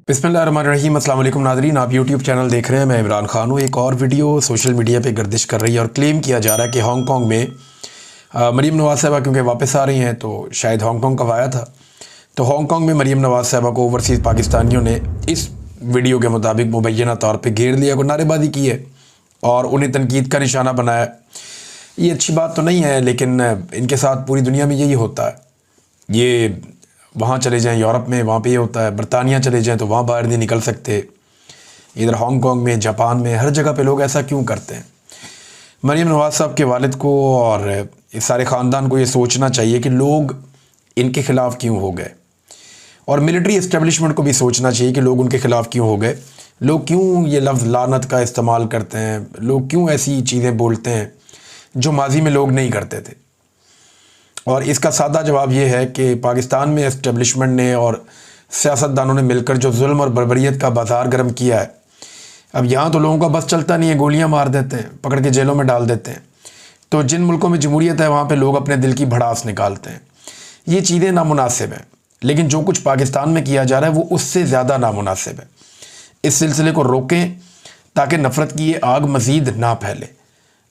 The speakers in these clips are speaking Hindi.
बिस्मिल्लाहिर्रहमानिर्रहीम। अस्सलाम वालेकुम नाज़रीन, आप यूट्यूब चैनल देख रहे हैं। मैं इमरान खान हूँ। एक और वीडियो सोशल मीडिया पे गर्दिश कर रही है और क्लेम किया जा रहा है कि हांगकांग में मरीम नवाज़ साहिबा क्योंकि वापस आ रही हैं तो शायद हांगकांग का आया था, तो हांगकांग में मरीम नवाज़ साहिबा को ओवरसीज़ पाकिस्तानियों ने इस वीडियो के मुताबिक मुबैना तौर पर घेर लिया, को नारेबाजी की है और उन्हें तनकीद का निशाना बनाया। ये अच्छी बात तो नहीं है, लेकिन इनके साथ पूरी दुनिया में यही होता है। ये वहाँ चले जाएं यूरोप में, वहाँ पे ये होता है। बरतानिया चले जाएं तो वहाँ बाहर नहीं निकल सकते। इधर हांगकांग में, जापान में, हर जगह पे लोग ऐसा क्यों करते हैं? मरीम नवाज़ साहब के वालिद को और इस सारे ख़ानदान को ये सोचना चाहिए कि लोग इनके ख़िलाफ़ क्यों हो गए, और मिलिट्री इस्टेब्लिशमेंट को भी सोचना चाहिए कि लोग उनके ख़िलाफ़ क्यों हो गए। लोग क्यों ये लफ्ज़ लानत का इस्तेमाल करते हैं, लोग क्यों ऐसी चीज़ें बोलते हैं जो माजी में लोग नहीं करते थे। और इसका सादा जवाब ये है कि पाकिस्तान में इस्टेब्लिशमेंट ने और सियासतदानों ने मिलकर जो जुल्म और बर्बरियत का बाजार गर्म किया है, अब यहाँ तो लोगों का बस चलता नहीं है, गोलियाँ मार देते हैं, पकड़ के जेलों में डाल देते हैं। तो जिन मुल्कों में जमहूरियत है वहाँ पे लोग अपने दिल की भड़ास निकालते हैं। ये चीज़ें नामुनासिब हैं, लेकिन जो कुछ पाकिस्तान में किया जा रहा है वो उससे ज़्यादा नामुनासिब है। इस सिलसिले को रोकें ताकि नफ़रत की ये आग मज़ीद ना फैले।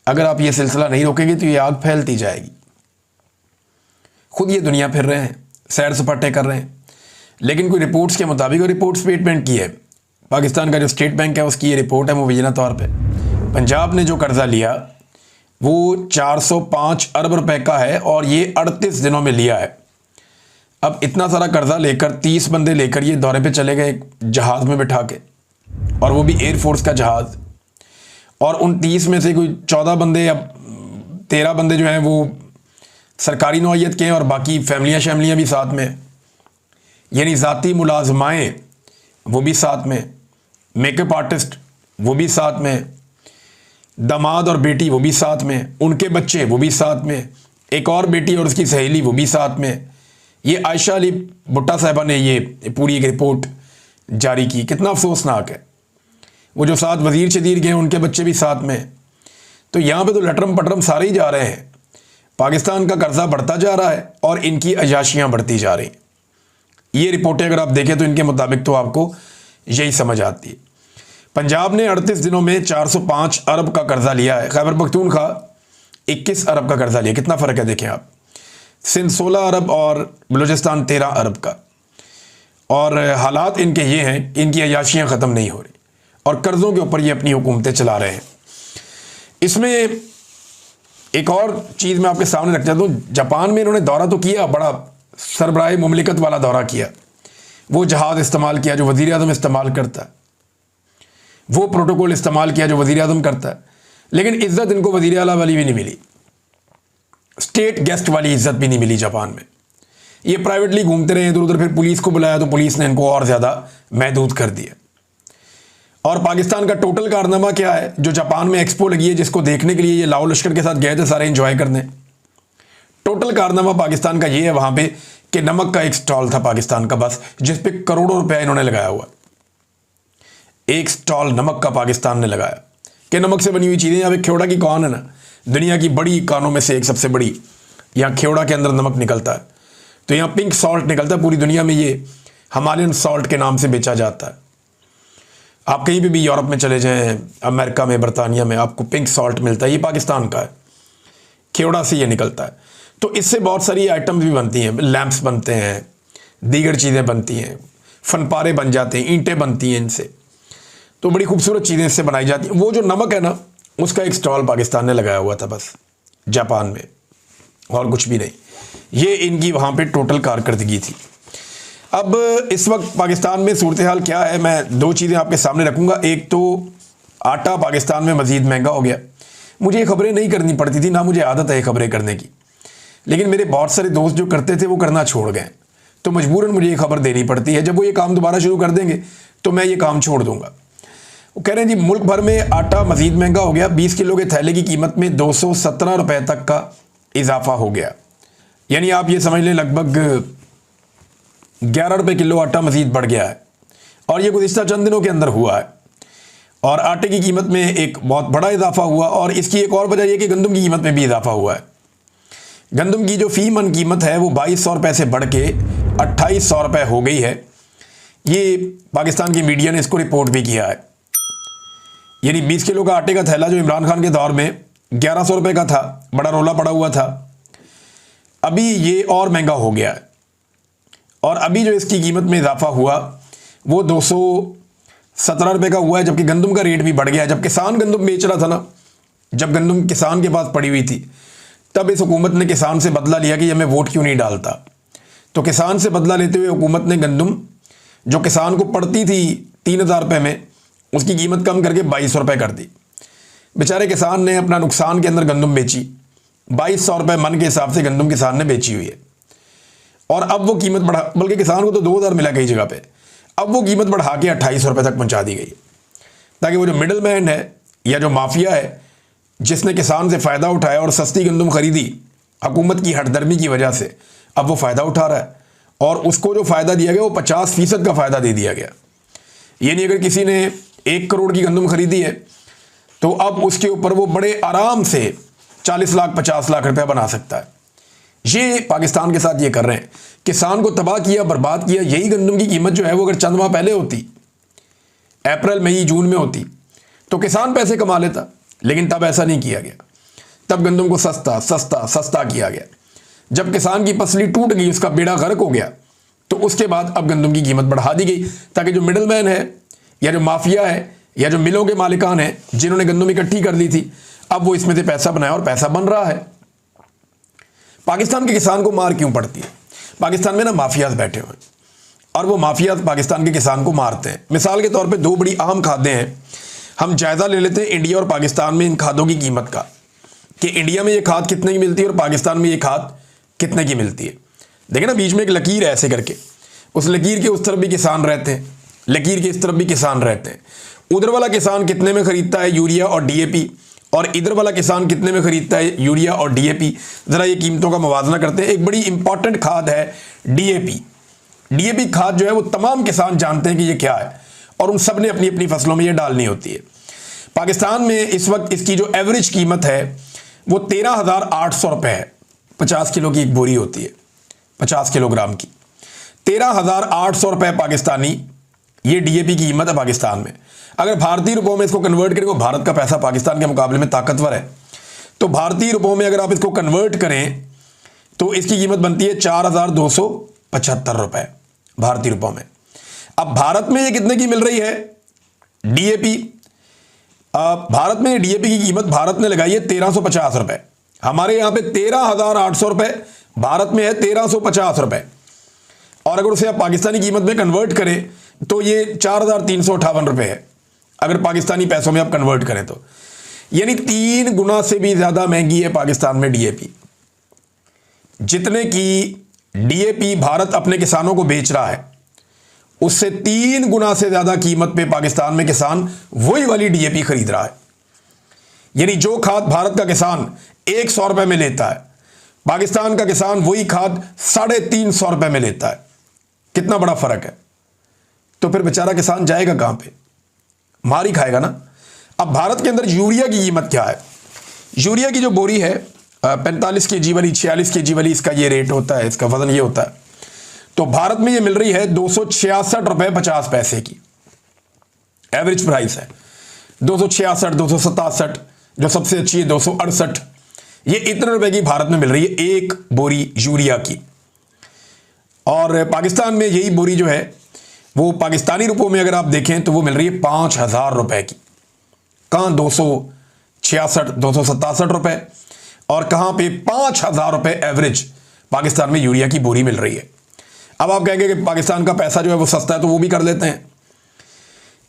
अगर आप ये सिलसिला नहीं रोकेंगे तो ये आग फैलती जाएगी। खुद ये दुनिया फिर रहे हैं, सैर सपाटे कर रहे हैं, लेकिन कोई रिपोर्ट्स के मुताबिक, और रिपोर्ट स्टेटमेंट की है पाकिस्तान का जो स्टेट बैंक है उसकी ये रिपोर्ट है मुबैना तौर पे, पंजाब ने जो कर्ज़ा लिया वो 405 अरब रुपए का है और ये 38 दिनों में लिया है। अब इतना सारा कर्ज़ा लेकर 30 बंदे लेकर ये दौरे पे चले गए जहाज़ में बिठा के, और वो भी एयरफोर्स का जहाज़, और उन 30 में से कोई 14 बंदे या 13 बंदे जो हैं वो सरकारी नौइयत के हैं और बाकी फैमिलियाँ भी साथ में, यानी ज़ाती मुलाजमाएँ वो भी साथ में, मेकअप आर्टिस्ट वो भी साथ में, दामाद और बेटी वो भी साथ में, उनके बच्चे वो भी साथ में, एक और बेटी और उसकी सहेली वो भी साथ में। ये आयशा अली भुट्टा साहिबा ने ये पूरी एक रिपोर्ट जारी की। कितना अफसोसनाक है। वो जो साथ वज़ीर शदीर गए उनके बच्चे भी साथ में। तो यहाँ पे तो लटरम पटरम सारे ही जा रहे हैं। पाकिस्तान का कर्जा बढ़ता जा रहा है और इनकी अयाशियाँ बढ़ती जा रही हैं। ये रिपोर्टें अगर आप देखें तो इनके मुताबिक तो आपको यही समझ आती है। पंजाब ने 38 दिनों में 405 अरब का कर्जा लिया है। खैबर पख्तूनख्वा 21 अरब का कर्जा लिया। कितना फ़र्क है देखें आप। सिंध 16 अरब और बलूचिस्तान 13 अरब का। और हालात इनके ये हैं कि इनकी अयाशियाँ ख़त्म नहीं हो रही और कर्ज़ों के ऊपर ये अपनी हुकूमतें चला रहे हैं। इसमें एक और चीज़ मैं आपके सामने रख देता हूँ। जापान में इन्होंने दौरा तो किया, बड़ा सरबराह मुमलिकत वाला दौरा किया। वो जहाज़ इस्तेमाल किया जो वज़ीर आज़म इस्तेमाल करता है, वो प्रोटोकॉल इस्तेमाल किया जो वज़ीर आज़म करता है, लेकिन इज़्ज़त इनको वज़ीर आला वाली भी नहीं मिली, स्टेट गेस्ट वाली इज़्ज़त भी नहीं मिली जापान में। ये प्राइवेटली घूमते रहे इधर उधर, फिर पुलिस को बुलाया तो पुलिस ने इनको और ज़्यादा महदूद कर दिया। और पाकिस्तान का टोटल कारनामा क्या है? जो जापान में एक्सपो लगी है जिसको देखने के लिए ये लाओ लश्कर के साथ गए थे सारे एंजॉय करने, टोटल कारनामा पाकिस्तान का ये है वहाँ पे कि नमक का एक स्टॉल था पाकिस्तान का बस, जिस पे करोड़ों रुपया इन्होंने लगाया हुआ। एक स्टॉल नमक का पाकिस्तान ने लगाया कि नमक से बनी हुई चीज़ें। यहाँ पे खेवड़ा की कौन है ना, दुनिया की बड़ी कानों में से एक, सबसे बड़ी। यहाँ खेवड़ा के अंदर नमक निकलता है, तो यहाँ पिंक सॉल्ट निकलता है। पूरी दुनिया में ये हिमालयन सॉल्ट के नाम से बेचा जाता है। आप कहीं भी यूरोप में चले जाएं, अमेरिका में, बरतानिया में, आपको पिंक सॉल्ट मिलता है। ये पाकिस्तान का है, खेवड़ा से ये निकलता है। तो इससे बहुत सारी आइटम्स भी बनती हैं, लैंप्स बनते हैं, दीगर चीज़ें बनती हैं, फनपारे बन जाते हैं, ईंटें बनती हैं इनसे। तो बड़ी खूबसूरत चीज़ें इससे बनाई जाती हैं। वो जो नमक है ना, उसका एक स्टॉल पाकिस्तान ने लगाया हुआ था बस जापान में, और कुछ भी नहीं। ये इनकी वहाँ पर टोटल कारकर्दगी थी। अब इस वक्त पाकिस्तान में सूरत हाल क्या है, मैं दो चीज़ें आपके सामने रखूँगा। एक तो आटा पाकिस्तान में मज़ीद महंगा हो गया। मुझे ये खबरें नहीं करनी पड़ती थी, ना मुझे आदत है खबरें करने की, लेकिन मेरे बहुत सारे दोस्त जो करते थे वो करना छोड़ गए, तो मजबूरन मुझे ये खबर देनी पड़ती है। जब वो ये काम दोबारा शुरू कर देंगे तो मैं ये काम छोड़ दूँगा। वो कह रहे हैं जी मुल्क भर में आटा मज़ीद महंगा हो गया। 20 किलो के थैले की कीमत में 217 रुपये तक का इजाफा हो गया। यानी आप ये समझ लें लगभग 11 रुपये किलो आटा मज़ीद बढ़ गया है, और ये गुज़िश्ता चंद दिनों के अंदर हुआ है। और आटे की कीमत में एक बहुत बड़ा इजाफा हुआ, और इसकी एक और वजह यह कि गंदम की कीमत में भी इजाफा हुआ है। गंदम की जो फ़ी मन कीमत है वो 2200 रुपये से बढ़ के 2800 रुपये हो गई है। ये पाकिस्तान की मीडिया ने इसको रिपोर्ट भी किया है। यानी 20 किलो का आटे का थैला जो इमरान खान के दौर में 1100 रुपये का था, बड़ा रोला पड़ा हुआ था, अभी ये और महंगा हो गया है। और अभी जो इसकी कीमत में इजाफा हुआ वो 217 रुपये का हुआ है, जबकि गंदम का रेट भी बढ़ गया है। जब किसान गंदम बेच रहा था ना, जब गंदम किसान के पास पड़ी हुई थी, तब इस हुकूमत ने किसान से बदला लिया कि हमें वोट क्यों नहीं डालता। तो किसान से बदला लेते हुए हुकूमत ने गंदम जो किसान को पड़ती थी 3000 रुपये में, उसकी कीमत कम करके 2200 रुपये कर दी। बेचारे किसान ने अपना नुकसान के अंदर गंदम बेची, 2200 रुपये मन के हिसाब से गंदम किसान ने बेची हुई है। और अब वो कीमत बढ़ा, बल्कि किसान को तो 2000 मिला कई जगह पे, अब वो कीमत बढ़ा के 2800 रुपये तक पहुंचा दी गई, ताकि वो जो मिडल मैन है या जो माफिया है जिसने किसान से फ़ायदा उठाया और सस्ती गंदम खरीदी हुकूमत की हठधर्मी की वजह से, अब वो फ़ायदा उठा रहा है। और उसको जो फ़ायदा दिया गया वो 50% का फ़ायदा दे दिया गया। ये नहीं, अगर किसी ने 1 करोड़ की गंदम खरीदी है तो अब उसके ऊपर वो बड़े आराम से 40 लाख 50 लाख रुपया बना सकता है। ये पाकिस्तान के साथ ये कर रहे हैं, किसान को तबाह किया, बर्बाद किया। यही गंदम की कीमत जो है वो अगर चंद माह पहले होती, अप्रैल मई जून में होती, तो किसान पैसे कमा लेता, लेकिन तब ऐसा नहीं किया गया। तब गंदम को सस्ता सस्ता सस्ता किया गया। जब किसान की पसली टूट गई, उसका बेड़ा गर्क हो गया, तो उसके बाद अब गंदम की कीमत बढ़ा दी गई, ताकि जो मिडल मैन है या जो माफिया है या जो मिलों के मालिकान हैं जिन्होंने गंदम इकट्ठी कर ली थी, अब वो इसमें से पैसा बनाया और पैसा बन रहा है। पाकिस्तान के किसान को मार क्यों पड़ती है? पाकिस्तान में ना माफियाज बैठे हुए हैं और वो माफियाज पाकिस्तान के किसान को मारते हैं। मिसाल के तौर पे 2 बड़ी अहम खादें हैं। हम जायज़ा ले लेते हैं इंडिया और पाकिस्तान में इन खादों की कीमत का, कि इंडिया में ये खाद कितने की मिलती है और पाकिस्तान में ये खाद कितने की मिलती है। देखें ना, बीच में एक लकीर है ऐसे करके, उस लकीर के उस तरफ भी किसान रहते हैं, लकीर के इस तरफ भी किसान रहते हैं। उधर वाला किसान कितने में खरीदता है यूरिया और डीएपी, और इधर वाला किसान कितने में खरीदता है यूरिया और डीएपी। ज़रा ये कीमतों का मुवाजना करते हैं। एक बड़ी इंपॉर्टेंट खाद है डीएपी। डीएपी खाद जो है वो तमाम किसान जानते हैं कि ये क्या है, और उन सब ने अपनी अपनी फसलों में ये डालनी होती है। पाकिस्तान में इस वक्त इसकी जो एवरेज कीमत है वो 13,800 रुपये है। 50 किलो की एक बोरी होती है, 50 किलोग्राम की, 13,800 रुपये पाकिस्तानी ये डीएपी की कीमत है पाकिस्तान में। अगर भारतीय रुपयों में इसको कन्वर्ट करें, वो भारत का पैसा पाकिस्तान के मुकाबले में ताकतवर है, तो भारतीय रुपयों में अगर आप इसको कन्वर्ट करें तो इसकी कीमत बनती है 4,275 रुपये भारतीय रुपयों में। अब भारत में ये कितने की मिल रही है डीएपी? भारत में डीएपी की कीमत भारत ने लगाई है 1350 रुपये। हमारे यहाँ पे 13,800 रुपये, भारत में है 1350 रुपये। और अगर उसे आप पाकिस्तानी कीमत में कन्वर्ट करें तो ये 4,358 रुपये है, अगर पाकिस्तानी पैसों में आप कन्वर्ट करें तो। यानी 3 गुना से भी ज़्यादा महंगी है पाकिस्तान में डीएपी। जितने की डीएपी भारत अपने किसानों को बेच रहा है, उससे 3 गुना से ज़्यादा कीमत पे पाकिस्तान में किसान वही वाली डीएपी खरीद रहा है। यानी जो खाद भारत का किसान 100 रुपये में लेता है, पाकिस्तान का किसान वही खाद 350 रुपये में लेता है। कितना बड़ा फर्क है। तो फिर बेचारा किसान जाएगा कहां पे? मार ही खाएगा ना। अब भारत के अंदर यूरिया की कीमत क्या है? यूरिया की जो बोरी है 45 kg वाली, 46 kg वाली, इसका ये रेट होता है, इसका वजन ये होता है। तो भारत में ये मिल रही है 266 रुपये 50 पैसे की एवरेज प्राइस है। 266, 267, जो सबसे अच्छी है 268, ये इतने रुपए की भारत में मिल रही है एक बोरी यूरिया की। और पाकिस्तान में यही बोरी जो है वो पाकिस्तानी रुपयों में अगर आप देखें तो वो मिल रही है 5,000 रुपए की। कहाँ 266, 267 रुपए, और कहाँ पे 5,000 रुपए एवरेज पाकिस्तान में यूरिया की बोरी मिल रही है। अब आप कहेंगे कि पाकिस्तान का पैसा जो है वो सस्ता है, तो वो भी कर लेते हैं।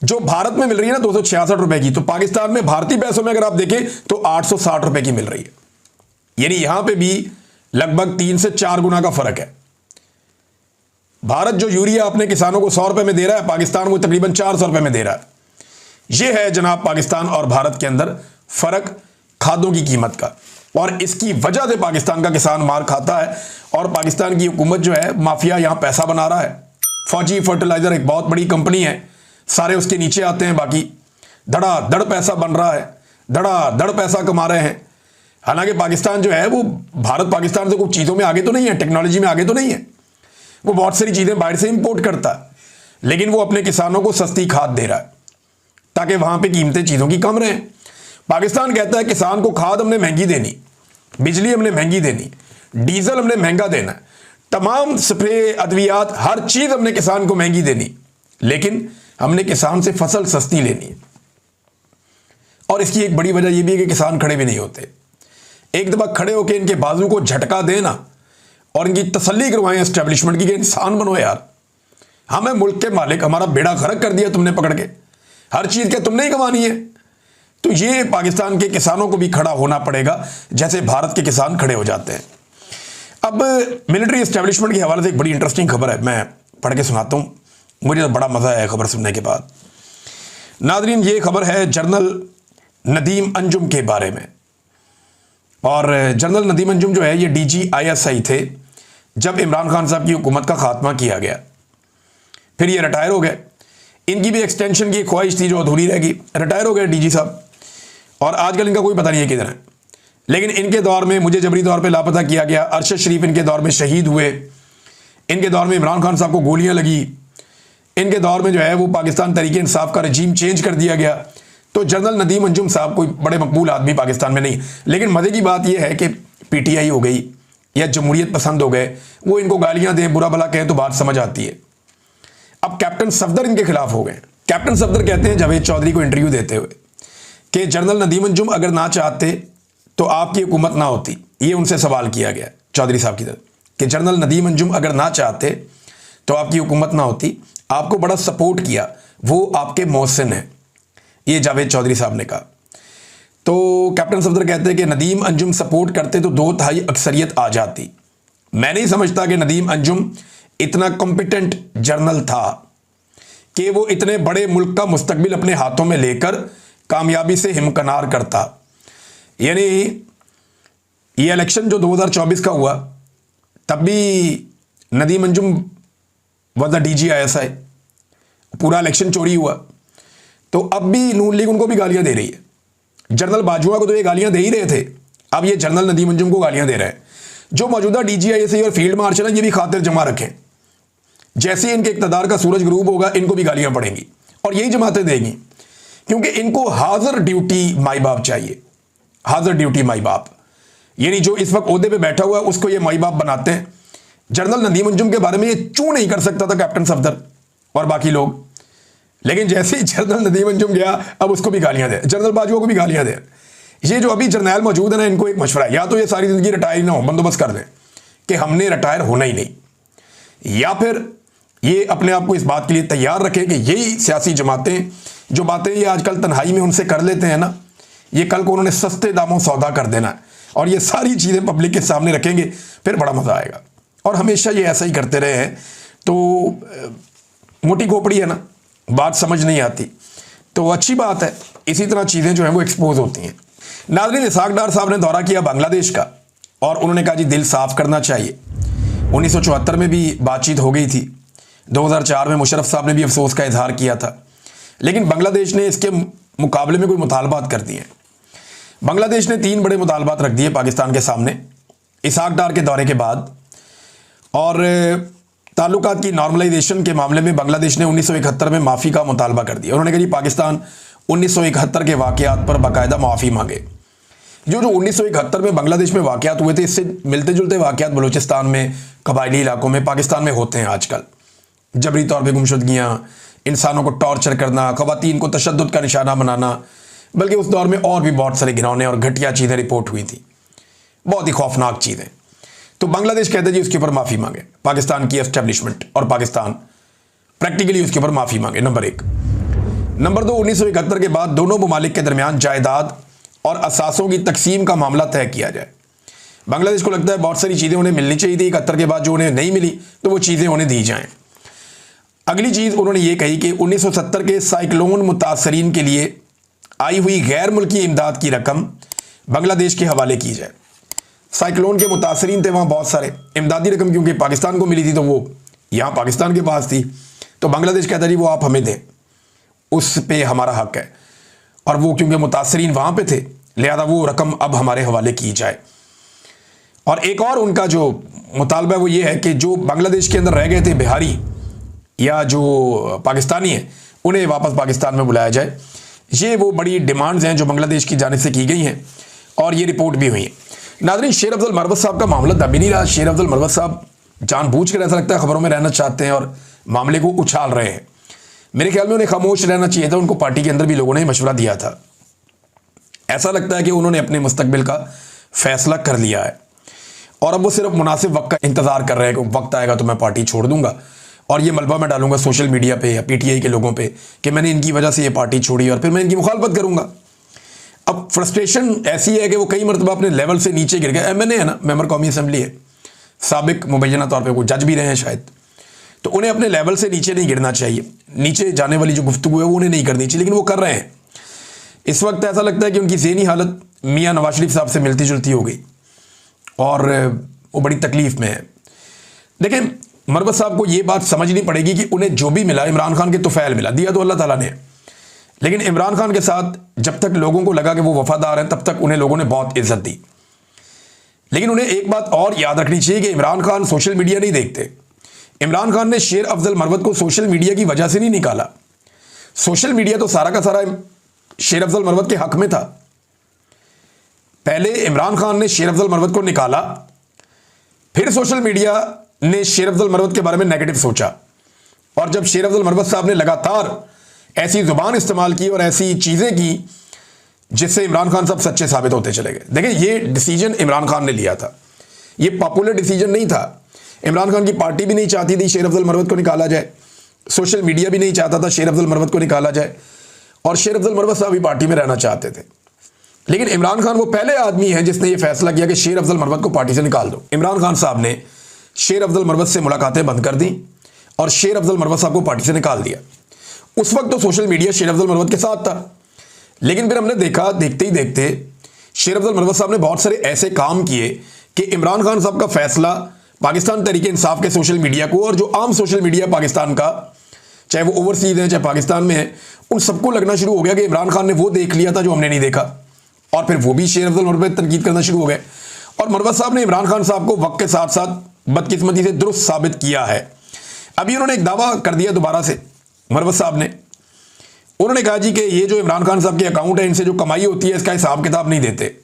जो भारत में मिल रही है ना 266 रुपए की, तो पाकिस्तान में भारतीय पैसों में अगर आप देखें तो 860 रुपए की मिल रही है। यानी यहां पे भी लगभग 3 से 4 गुना का फर्क है। भारत जो यूरिया अपने किसानों को 100 रुपए में दे रहा है, पाकिस्तान को तकरीबन 400 रुपए में दे रहा है। यह है जनाब पाकिस्तान और भारत के अंदर फर्क खादों की कीमत का, और इसकी वजह से पाकिस्तान का किसान मार खाता है और पाकिस्तान की हुकूमत जो है माफिया यहां पैसा बना रहा है। फौजी फर्टिलाइजर एक बहुत बड़ी कंपनी है, सारे उसके नीचे आते हैं, बाकी धड़ाधड़ पैसा बन रहा है, धड़ाधड़ पैसा कमा रहे हैं। हालांकि पाकिस्तान जो है वो भारत पाकिस्तान से कुछ चीज़ों में आगे तो नहीं है, टेक्नोलॉजी में आगे तो नहीं है, वो बहुत सारी चीज़ें बाहर से इंपोर्ट करता है, लेकिन वो अपने किसानों को सस्ती खाद दे रहा है ताकि वहां पे कीमतें चीज़ों की कम रहें। पाकिस्तान कहता है किसान को खाद हमने महंगी देनी, बिजली हमने महंगी देनी, डीजल हमने महंगा देना है, तमाम स्प्रे अद्वियात हर चीज़ हमने किसान को महंगी देनी, लेकिन हमने किसान से फसल सस्ती लेनी है। और इसकी एक बड़ी वजह यह भी है कि किसान खड़े भी नहीं होते। एक दफ़ा खड़े होकर इनके बाजू को झटका देना और इनकी तसल्ली करवाएं एस्टेब्लिशमेंट की कि इंसान बनो यार, हमें मुल्क के मालिक, हमारा बेड़ा गर्क कर दिया तुमने पकड़ के, हर चीज़ क्या तुमने ही कमानी है। तो ये पाकिस्तान के किसानों को भी खड़ा होना पड़ेगा जैसे भारत के किसान खड़े हो जाते हैं। अब मिलिट्री एस्टेब्लिशमेंट के हवाले से एक बड़ी इंटरेस्टिंग खबर है, मैं पढ़ के सुनाता हूँ, मुझे तो बड़ा मज़ा आया खबर सुनने के बाद। नाज़रीन, ये खबर है जनरल नदीम अंजुम के बारे में। और जनरल नदीम अंजुम जो है ये DGISI थे जब इमरान खान साहब की हुकूमत का खात्मा किया गया, फिर ये रिटायर हो गए। इनकी भी एक्सटेंशन की ख्वाहिश थी जो अधूरी रह गई, रिटायर हो गए DG साहब, और आजकल इनका कोई पता नहीं है किधर है। लेकिन इनके दौर में मुझे जबरी तौर पे लापता किया गया, अरशद शरीफ इनके दौर में शहीद हुए, इनके दौर में इमरान खान साहब को गोलियां लगी, इनके दौर में जो है वो पाकिस्तान तरीके इंसाफ का रजीम चेंज कर दिया गया। तो जनरल नदीम अंजुम साहब कोई बड़े मकबूल आदमी पाकिस्तान में नहीं। लेकिन मज़े की बात यह है कि PTI हो गई या जमहूरियत पसंद हो गए, वो इनको गालियां दें, बुरा भला कहें तो बात समझ आती है। अब कैप्टन सफदर इनके खिलाफ हो गए। कैप्टन सफदर कहते हैं जावेद चौधरी को इंटरव्यू देते हुए कि जनरल नदीम अंजुम अगर ना चाहते तो आपकी हुकूमत ना होती। ये उनसे सवाल किया गया चौधरी साहब की तरफ कि जनरल नदीम अंजुम अगर ना चाहते तो आपकी हुकूमत ना होती, आपको बड़ा सपोर्ट किया, वो आपके मोहसिन हैं, ये जावेद चौधरी साहब ने कहा। तो कैप्टन सफदर कहते हैं कि नदीम अंजुम सपोर्ट करते तो 2/3 अक्सरियत आ जाती। मैं नहीं समझता कि नदीम अंजुम इतना कॉम्पिटेंट जर्नल था कि वो इतने बड़े मुल्क का मुस्तकबिल अपने हाथों में लेकर कामयाबी से हिमकनार करता। यानी ये इलेक्शन जो 2024 का हुआ तब भी Nadeem Anjum was the DGISI, पूरा इलेक्शन चोरी हुआ। तो अब भी नून लीग उनको भी गालियां दे रही है। जनरल बाजवा को तो ये गालियां दे ही रहे थे, अब ये जनरल नदीम अंजुम को गालियां दे रहे हैं। जो मौजूदा DGISI और फील्ड मार्शल है ये भी खातिर जमा रखें, जैसे ही इनके इक़्तिदार का सूरज गुरूब होगा इनको भी गालियां पड़ेंगी और यही जमातें देंगी, क्योंकि इनको हाजिर ड्यूटी माई बाप चाहिए। हाजिर ड्यूटी माई बाप, यानी जो इस वक्त ओहदे पे बैठा हुआ है उसको ये माई बाप बनाते हैं। जनरल नदीम अंजुम के बारे में ये चू नहीं कर सकता था कैप्टन सफदर और बाकी लोग, लेकिन जैसे ही जनरल नदीम अंजुम गया अब उसको भी गालियां दे, जनरल बाजवा को भी गालियां दे। ये जो अभी जर्नैल मौजूद है ना, इनको एक मशवरा है, या तो ये सारी जिंदगी रिटायर ना हो, बंदोबस्त कर दें कि हमने रिटायर होना ही नहीं, या फिर ये अपने आप को इस बात के लिए तैयार रखें कि यही सियासी जमातें जो बातें ये आजकल तन्हाई में उनसे कर लेते हैं ना, ये कल को उन्होंने सस्ते दामों सौदा कर देना है और ये सारी चीज़ें पब्लिक के सामने रखेंगे, फिर बड़ा मज़ा आएगा। और हमेशा ये ऐसा ही करते रहे हैं तो मोटी खोपड़ी है ना, बात समझ नहीं आती, तो अच्छी बात है, इसी तरह चीज़ें जो हैं वो एक्सपोज होती हैं। नाज़रीन, इसहाक डार साहब ने दौरा किया बांग्लादेश का और उन्होंने कहा जी दिल साफ़ करना चाहिए। 1974 में भी बातचीत हो गई थी, 2004 में मुशर्रफ साहब ने भी अफसोस का इजहार किया था, लेकिन बांग्लादेश ने इसके मुकाबले में कोई मुतालबात कर दिए। बांग्लादेश ने 3 बड़े मुतालबात रख दिए पाकिस्तान के सामने इसहाक डार के दौरे के बाद। और ताल्लुकात की नॉर्मलाइजेशन के मामले में बांग्लादेश ने 1971 में माफ़ी का मुतालबा कर दिया। उन्होंने कहा जी पाकिस्तान 1971 के वाक़यात पर बाकायदा माफ़ी मांगे। जो 1971 में बांग्लादेश में वाक़यात हुए थे, इससे मिलते जुलते वाक़यात बलूचिस्तान में, कबायली इलाकों में, पाकिस्तान में होते हैं आजकल। जबरी तौर पर गुमशुदगियाँ, इंसानों को टॉर्चर करना, ख़वातीन को तशद्दुद का निशाना बनाना, बल्कि उस दौर में और भी बहुत सारे घिनौने और घटिया चीज़ें रिपोर्ट हुई थी, बहुत ही खौफनाक चीज़ें। तो बांग्लादेश कहते जी उसके ऊपर माफ़ी मांगे, पाकिस्तान की एस्टेब्लिशमेंट और पाकिस्तान प्रैक्टिकली उसके ऊपर माफ़ी मांगे, नंबर 1। नंबर 2, 1971 के बाद दोनों ममालिक के दरमियान जायदाद और असासों की तकसीम का मामला तय किया जाए। बांग्लादेश को लगता है बहुत सारी चीज़ें उन्हें मिलनी चाहिए थी 71 के बाद, जो उन्हें नहीं मिली तो वो चीज़ें उन्हें दी जाएँ। अगली चीज़ उन्होंने ये कही कि 1970 के साइक्लोन मुतासरीन के लिए आई हुई गैर मुल्की इमदाद की रकम बांग्लादेश के हवाले की जाए। साइक्लोन के मुतासरीन थे वहाँ बहुत सारे, इमदादी रकम क्योंकि पाकिस्तान को मिली थी तो वो यहाँ पाकिस्तान के पास थी, तो बांग्लादेश कहता जी वो आप हमें दें, उस पे हमारा हक है। और वो क्योंकि मुतासरीन वहाँ पे थे लिहाजा वो रकम अब हमारे हवाले की जाए। और एक और उनका जो मुतालबा है वो ये है कि जो बांग्लादेश के अंदर रह गए थे बिहारी, या जो पाकिस्तानी हैं उन्हें वापस पाकिस्तान में बुलाया जाए। ये वो बड़ी डिमांड्स हैं जो बांग्लादेश की जानिब से की गई हैं और ये रिपोर्ट भी हुई है। नाज़रीन, शेर अफजल मरवत साहब का मामला दब ही नहीं रहा। शेर अफजल मरवत साहब जानबूझकर ऐसा लगता है खबरों में रहना चाहते हैं और मामले को उछाल रहे हैं। मेरे ख्याल में उन्हें खामोश रहना चाहिए था। उनको पार्टी के अंदर भी लोगों ने मशवरा दिया था। ऐसा लगता है कि उन्होंने अपने मुस्तकबिल का फैसला कर लिया है और अब वो सिर्फ मुनासिब वक्त का इंतजार कर रहे हैं कि वक्त आएगा तो मैं पार्टी छोड़ दूंगा और ये मलबा मैं डालूंगा सोशल मीडिया पे या पीटीआई के लोगों पे कि मैंने इनकी वजह से ये पार्टी छोड़ी और फिर मैं इनकी मुखालफत करूंगा। अब फ्रस्ट्रेशन ऐसी है कि वो कई मरतबा अपने लेवल से नीचे गिर गए। एमएनए है ना, मेंबर कौमी असम्बली है, साबिक मुबैना तौर पर वो जज भी रहे हैं शायद, तो उन्हें अपने लेवल से नीचे नहीं गिरना चाहिए। नीचे जाने वाली जो गुफ्तगू है वो उन्हें नहीं करनी चाहिए, लेकिन वो कर रहे हैं। इस वक्त ऐसा लगता है कि उनकी ज़हनी हालत मियाँ नवाज शरीफ साहब से मिलती जुलती हो गई और वो बड़ी तकलीफ में है। देखें, मरवत साहब को ये बात समझनी पड़ेगी कि उन्हें जो भी मिला, इमरान खान के तुफैल मिला, दिया तो अल्लाह ताला ने, लेकिन इमरान खान के साथ जब तक लोगों को लगा कि वो वफादार हैं तब तक उन्हें लोगों ने बहुत इज्जत दी। लेकिन उन्हें एक बात और याद रखनी चाहिए कि इमरान खान सोशल मीडिया नहीं देखते। इमरान खान ने शेर अफजल मरवत को सोशल मीडिया की वजह से नहीं निकाला। सोशल मीडिया तो सारा का सारा शेर अफजल मरवत के हक में था। पहले इमरान खान ने शेर अफजल मरवत को निकाला, फिर सोशल मीडिया ने शेर अफजल मरवत के बारे में नेगेटिव सोचा और जब शेर अफजल मरवत साहब ने लगातार ऐसी जुबान इस्तेमाल की और ऐसी चीज़ें की जिससे इमरान खान साहब सच्चे साबित होते चले गए। देखिए, ये डिसीजन इमरान खान ने लिया था, ये पॉपुलर डिसीजन नहीं था। इमरान खान की पार्टी भी नहीं चाहती थी शेर अफजल मरवत को निकाला जाए, सोशल मीडिया भी नहीं चाहता था शेर अफजल मरवत को निकाला जाए और शेर अफजल मरवत साहब भी पार्टी में रहना चाहते थे। लेकिन इमरान खान वो पहले आदमी है जिसने ये फैसला किया कि शेर अफजल मरवत को पार्टी से निकाल दो। इमरान खान साहब ने शेर अफजल मरवत से मुलाकातें बंद कर दी और शेर अफजल मरवत साहब को पार्टी से निकाल दिया। उस वक्त तो सोशल मीडिया शेर अफजल मरवत के साथ था, लेकिन फिर हमने देखा, देखते ही देखते शेर अफजल मरवत साहब ने बहुत सारे ऐसे काम किए कि इमरान खान साहब का फैसला पाकिस्तान तहरीक इंसाफ के सोशल मीडिया को और जो आम सोशल मीडिया पाकिस्तान का, चाहे वो ओवरसीज है चाहे पाकिस्तान में है, उन सबको लगना शुरू हो गया कि इमरान खान ने वो देख लिया था जो हमने नहीं देखा और फिर वो भी शेर अफजल मरवत पर तनकीद करना शुरू हो गए। और मरवत साहब ने इमरान खान साहब को वक्त के साथ साथ बदकिस्मती से दुरुस्त साबित किया है। अभी उन्होंने एक दावा कर दिया दोबारा से, मरवत साहब ने, उन्होंने कहा जी कि ये जो इमरान खान साहब के अकाउंट है इनसे जो कमाई होती है इसका हिसाब किताब नहीं देते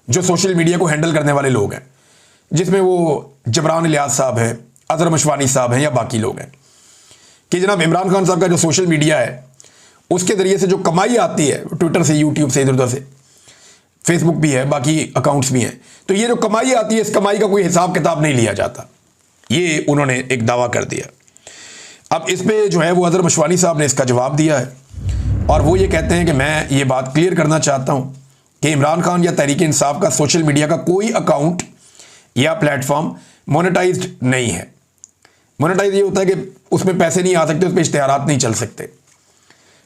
जो सोशल मीडिया को हैंडल करने वाले लोग हैं, जिसमें वो जबरान इलियास साहब हैं, अजहर मशवानी साहब हैं या बाकी लोग हैं, कि जनाब इमरान खान साहब का जो सोशल मीडिया है उसके ज़रिए से जो कमाई आती है, ट्विटर से, यूट्यूब से, इधर उधर से, फेसबुक भी है, बाकी अकाउंट्स भी हैं, तो ये जो कमाई आती है इस कमाई का कोई हिसाब किताब नहीं लिया जाता। ये उन्होंने एक दावा कर दिया। अब इस पे जो है वो अजहर मशवानी साहब ने इसका जवाब दिया है और वो ये कहते हैं कि मैं ये बात क्लियर करना चाहता हूँ कि इमरान खान या तहरीक इंसाफ का सोशल मीडिया का कोई अकाउंट या प्लेटफॉर्म मोनेटाइज्ड नहीं है। मोनेटाइज ये होता है कि उसमें पैसे नहीं आ सकते, उस पर इश्तेहारात नहीं चल सकते।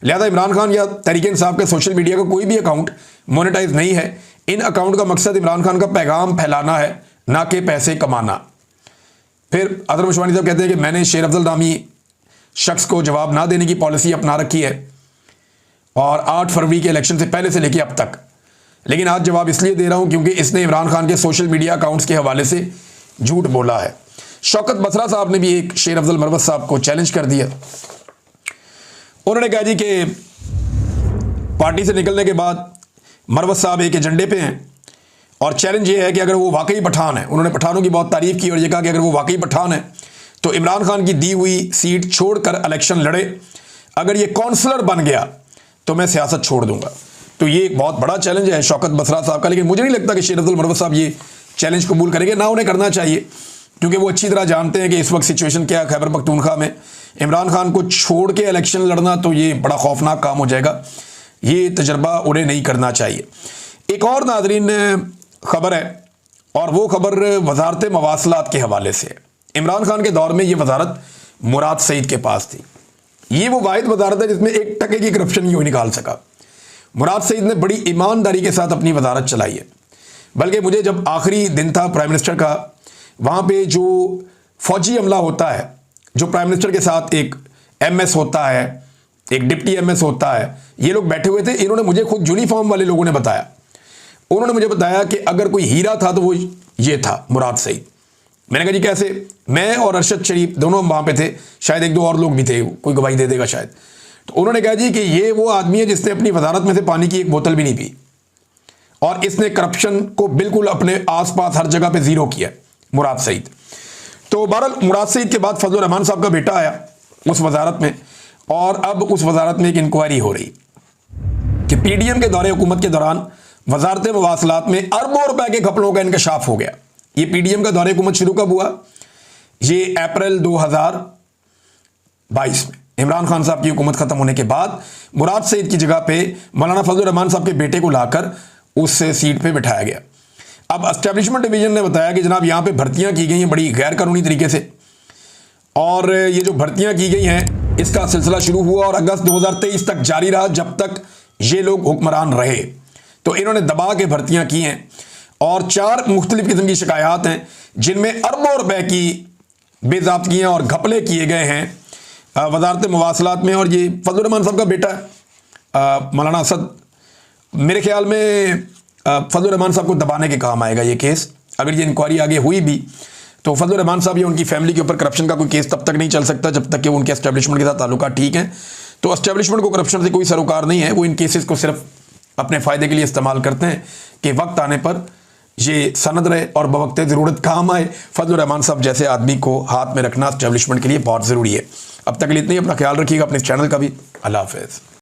लिहाजा इमरान खान या तहरीक इंसाफ के सोशल मीडिया का कोई भी अकाउंट मोनेटाइज नहीं है। इन अकाउंट का मकसद इमरान खान का पैगाम फैलाना है, ना कि पैसे कमाना। फिर अजहर मशवानी साहब कहते हैं कि मैंने शेर अफजल नामी शख्स को जवाब ना देने की पॉलिसी अपना रखी है और 8 फरवरी के इलेक्शन से पहले से लेकर अब तक, लेकिन आज जवाब इसलिए दे रहा हूं क्योंकि इसने इमरान खान के सोशल मीडिया अकाउंट्स के हवाले से झूठ बोला है। शौकत बसरा साहब ने भी एक शेर अफजल मरवत साहब को चैलेंज कर दिया। उन्होंने कहा जी कि पार्टी से निकलने के बाद मरवत साहब एक एजेंडे पे हैं और चैलेंज ये है कि अगर वो वाकई पठान है, उन्होंने पठानों की बहुत तारीफ की और ये कहा कि अगर वो वाकई पठान है तो इमरान खान की दी हुई सीट छोड़कर इलेक्शन लड़े, अगर ये काउंसलर बन गया तो मैं सियासत छोड़ दूंगा। तो ये एक बहुत बड़ा चैलेंज है शौकत बसरा साहब का, लेकिन मुझे नहीं लगता कि शेर अफजल मरवत साहब ये चैलेंज कबूल करेंगे, ना उन्हें करना चाहिए, क्योंकि वो अच्छी तरह जानते हैं कि इस वक्त सिचुएशन क्या है खैबर पख्तूनख्वा में। इमरान खान को छोड़ के इलेक्शन लड़ना तो ये बड़ा खौफनाक काम हो जाएगा, ये तजर्बा उन्हें नहीं करना चाहिए। एक और नाज़रीन खबर है और वो खबर वजारत मवासलात के हवाले से है। इमरान खान के दौर में ये वजारत मुराद सईद के पास थी। ये वो वाहिद वजारत है जिसमें 1 टके की करप्शन ही निकाल सका। मुराद सईद ने बड़ी ईमानदारी के साथ अपनी वजारत चलाई है, बल्कि मुझे जब आखिरी दिन था प्राइम मिनिस्टर का, वहाँ पे जो फौजी अमला होता है, जो प्राइम मिनिस्टर के साथ एक MS होता है, एक डिप्टी MS होता है, ये लोग बैठे हुए थे। इन्होंने मुझे खुद यूनिफॉर्म वाले लोगों ने बताया, उन्होंने मुझे बताया कि अगर कोई हीरा था तो वो ये था मुराद सईद। मैंने कहा जी कैसे? मैं और अरशद शरीफ दोनों वहाँ पे थे, शायद एक दो और लोग भी थे, कोई गवाही दे देगा शायद। तो उन्होंने कहा जी कि ये वो आदमी है जिसने अपनी वजारत में से पानी की एक बोतल भी नहीं पी, और इसने करप्शन को बिल्कुल अपने आसपास हर जगह पे जीरो किया, मुराद सईद। तो बहरहाल मुराद सईद के बाद फजलुर रहमान साहब का बेटा आया उस वजारत में, और अब उस वजारत में एक इंक्वायरी हो रही कि पीडीएम के दौरे हुकूमत के दौरान वजारत मवासलात में अरबों रुपए के घपलों का इंकशाफ हो गया। ये पीडीएम का दौरे हुकूमत शुरू कब हुआ? ये अप्रैल 2022 में इमरान खान साहब की हुकूमत खत्म होने के बाद मुराद सईद की जगह पे मौलाना फजलुर रहमान साहब के बेटे को लाकर उस सीट पे बिठाया गया। अब एस्टेब्लिशमेंट डिवीजन ने बताया कि जनाब यहाँ पे भर्तियां की गई हैं बड़ी गैर कानूनी तरीके से, और ये जो भर्तियां की गई हैं इसका सिलसिला शुरू हुआ और अगस्त 2023 तक जारी रहा, जब तक ये लोग हुक्मरान रहे। तो इन्होंने दबा के भर्तियां की हैं, और 4 मुख्तलिफ किस्म की शिकायत हैं जिनमें अरबों रुपए की बेज़ाब्तियाँ और घपले किए गए हैं वजारत मवासलात में। और ये फजलुर रहमान साहब का बेटा मौलाना असद, मेरे ख्याल में फजलुर रहमान साहब को दबाने के काम आएगा ये केस। अगर ये इंक्वायरी आगे हुई भी तो फजलुर रहमान साहब या उनकी फैमिली के ऊपर करप्शन का कोई केस तब तक नहीं चल सकता जब तक कि उनके एस्टेब्लिशमेंट के साथ ताल्लुकात ठीक हैं। तो एस्टेब्लिशमेंट को करप्शन से कोई सरोकार नहीं है, वो इन केसेस को सिर्फ अपने फ़ायदे के लिए इस्तेमाल करते हैं कि वक्त आने पर ये सनद रहे और बवक्त ज़रूरत काम आए। फजलुर रहमान साहब जैसे आदमी को हाथ में रखना एस्टेब्लिशमेंट के लिए बहुत ज़रूरी है। अब तक के लिए इतना ही, अपना ख्याल रखिएगा, अपने चैनल का भी। अल्लाह हाफ़िज़।